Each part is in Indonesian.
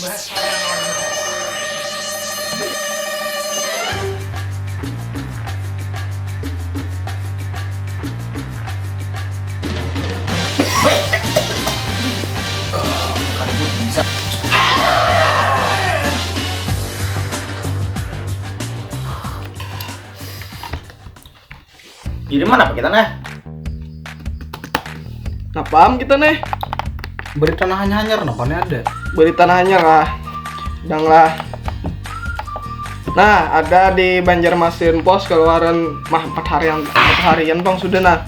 Jadi mana Pak kita nih? Nah paham kita nih. Beri tanah hanyar napanya ada. Beri tanahnya lah. Dan lah. Nah, ada di Banjarmasin Pos keluaran 4 harian Bang sudah nah.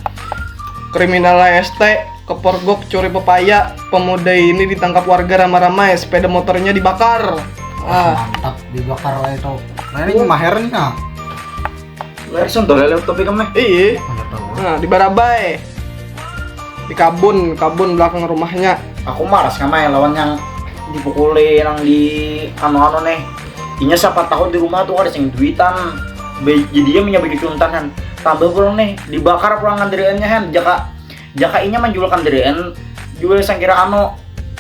Kriminal ST kepergok curi pepaya, pemuda ini ditangkap warga ramai-ramai, sepeda motornya dibakar. Mantap dibakar itu. Nah ini maher nih nah. Langsung tuh lewat topik kamu. Iya. Nah, di Barabai. Di kabun belakang rumahnya. Aku marah sama yang lawan yang dipukuli yang di anu nih. Inya siapa tahu di rumah tuh ada yang duitan. Jadi dia punya begitu contanan. Tambah pulang nih dibakar pulang andriannya kan. Jaka inya menjualkan dirian jual sang kira anu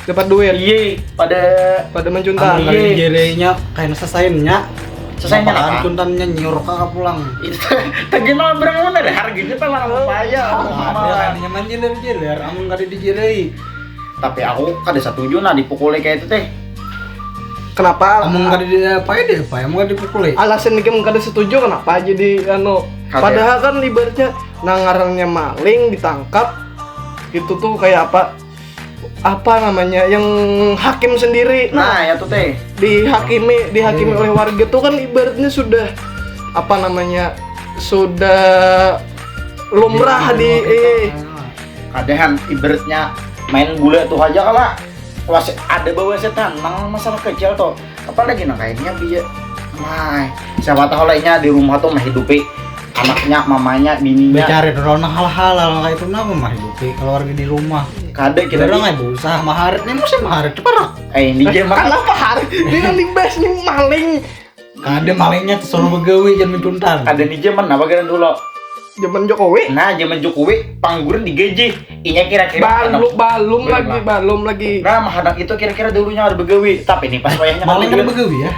Dapat duit. iya Pada mencuntan. Iya. Jerenya kayak selesainya. Selesainya apa? Cuntannya nyuruh kakak pulang. Itu tadi malah berang mana deh harganya tuh malah pepaya. Ada kan jeler, amun kada dijerei. Tapi aku kada setuju nah dipukuli kayak itu teh. Kenapa? Amun kada diapain deh, apa yang mau dipukuli? Alasan dikit kada setuju kenapa jadi anu? Padahal kan ibaratnya nangarannya maling ditangkap itu tuh kayak apa namanya yang hakim sendiri. Nah ya tuh teh dihakimi oleh warga tuh kan ibaratnya sudah apa namanya sudah lumrah di kadehan ibaratnya main gula tuh aja kala ada bawa setan nang masalah kecil tuh apalagi nang kayaknya biar siapa tahu lainnya di rumah tuh mah hidupi anaknya, mamanya, bininya. Mencari dorong hal-hal kayak itu nama mah hidupi keluarga di rumah. Kade kita orang nggak berusaha maharit nih musim maharit cepat. Ini game kenapa hari dia libas nih maling. Kade malingnya selalu begawi jangan mencuntan. Kade nih zaman apa kira dulu? Zaman Jokowi. Nah zaman Jokowi pangguran digaji. Inya kira-kira belum lagi. Nah mahadak itu kira-kira dulunya ada begawi. Tapi nih pas wayahnya maling kan begawi ya.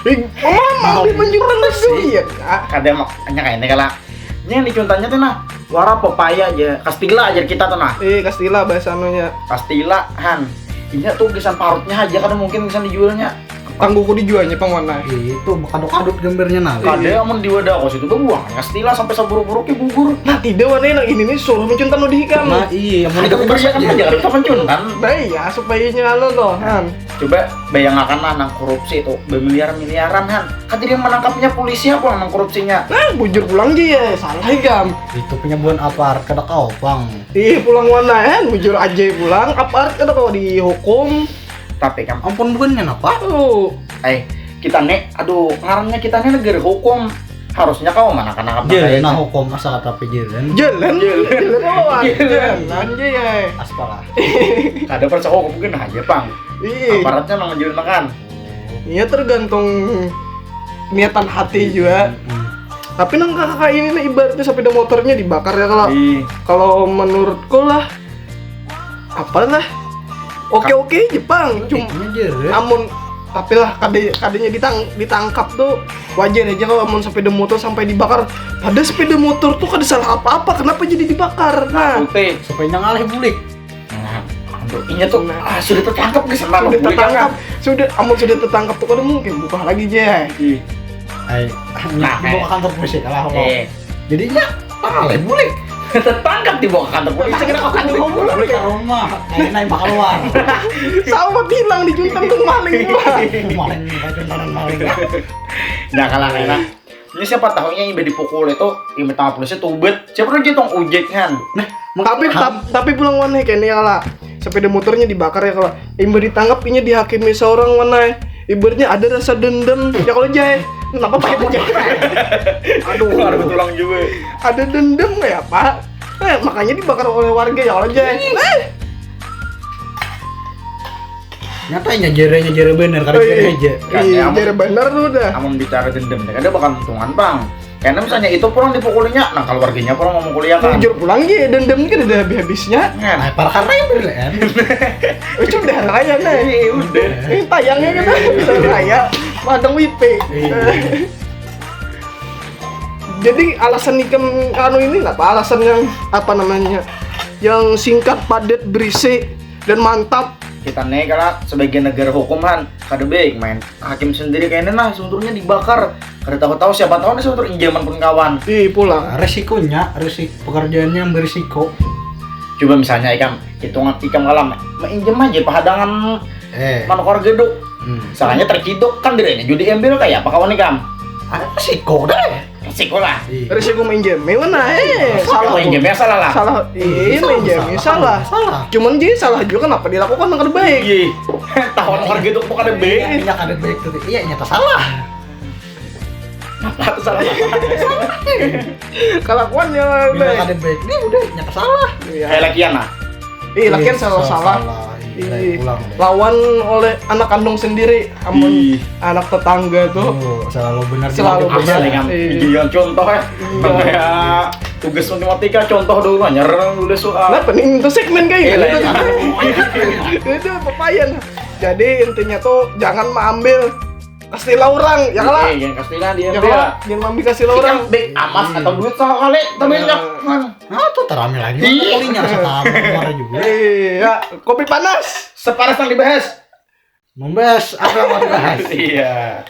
Mama di penjuran begawi ya. Kade makanya kayaknya kala. Yang dicontohnya tuh nah wara pepaya aja, kastila aja kita tuh nah. Kastila bahasa anunya. Kastila han. Ini tuh kesan parutnya aja kan mungkin kesan dijualnya. Tangguhku dijualnya pangwana. Itu kaduk-kaduk gambarnya nah. Kade amun di wadah kos itu buang kastila sampai saburu-buruknya gugur. Nah tidak warna yang ini nih suruh mencuntan lo dihikam. Nah iya, mau kita bersiakan aja kalau kita mencuntan. Baik ya supaya nyalo loh han. Coba bayangkan nang korupsi itu bermiliaran-miliaran han. Kan jadi yang menangkapnya polisi apa nang korupsinya? Nah bujur pulang dia salah hikam. Itu punya buan apar kada kau bang. Pulang warna han bujur aja pulang apart kada kau dihukum. Tapi kan Ampun bukannya apa? kita nih aduh ngarannya kita nih negara hukum harusnya kau mana kan jalan nah hukum masa kata jalan ya aspala ada percaya hukum mungkin aja bang aparatnya nang ngejual makan iya tergantung niatan hati juga tapi nang kakak ini nih ibaratnya sepeda motornya dibakar ya kalau menurutku lah apalah oke Jepang cuma namun tapi lah kadenya ditangkap tuh wajar aja kalau amun sepeda motor sampai dibakar pada sepeda motor tuh kada salah apa-apa kenapa jadi dibakar nah supaya ngalih bulik ini tuh sudah tertangkap guys sama sudah tertangkap tuh kada mungkin buka lagi aja dibawa kantor polisi kalah jadinya ngalih bulik tertangkap di bawah kantor polisi kira kau kan dihukum balik ke rumah naik bakal keluar sama bilang dijuntan tuh maling maling nah kalah enak ini siapa tahunya yang dipukul itu yang ditangkap polisi tubet siapa lagi tong ojek kan tapi pulang warna kayaknya lah sepeda motornya dibakar ya kalau imba ditangkap ini dihakimi seorang warna ibaratnya ada rasa dendam ya kalau jahe kenapa pakai bocah aduh ada tulang juga ada dendam nggak ya pak makanya dibakar oleh warga ya kalau jahe nyatanya jere bener karena jere aja jere bener tuh udah amun bicara dendam ada bakal untungan bang karena misalnya itu pulang dipukulinya nah kalau warganya pulang mau kuliah kan jujur pulang ya dendam kan udah habisnya para karena yang berlian udah raya nih. Udah. Ini tayangnya kan pilihan raya Madang Wipe. Jadi alasan Ikam anu ini apa alasan yang apa namanya? Yang singkat, padat, berisik dan mantap. Kita nih karena sebagai negara hukum kan kada baik main hakim sendiri kayaknya nah sebetulnya dibakar kada tahu-tahu siapa tahu nih sebetulnya injaman pun kawan. Pulang. Resikonya, pekerjaannya yang berisiko. Coba misalnya hitungan ikam kalam mainjem aja pahadangan manukar geduk. Misalnya terciduk kan dirinya judi ambil kayak apa kawan ikam? Ada resiko deh. Resiko lah. Resiko main game, mana Salah main game salah lah. Salah, main game salah. Cuman jadi salah juga kenapa dilakukan dengan baik? Iya. Tahu manukar geduk bukan ada baik. Iya ada baik tuh. Iya nyata salah. Apa salah? Kelakuannya Bilang ada baik. Ini udah nyata salah. Kayak lakian lah. Lakian salah. Lawan oleh anak kandung sendiri, amun anak tetangga tuh selalu benar. Selalu benar. Jadi contoh ya. Kayak tugas matematika contoh dulu nyerang udah soal. Nah, pening itu segmen kayak gitu. Itu papayan. Jadi intinya tuh jangan mengambil kastilah orang, ya kalah. Yang kastilah dia Ya kalah, jangan mengambil kastilah orang. Baik amas atau duit soal kali, tapi banyak. Ah tuh terame lagi. Kalinya setahun kemarin juga. Iya, kopi panas. Separas yang dibahas. Membahas apa yang mau dibahas? Iya.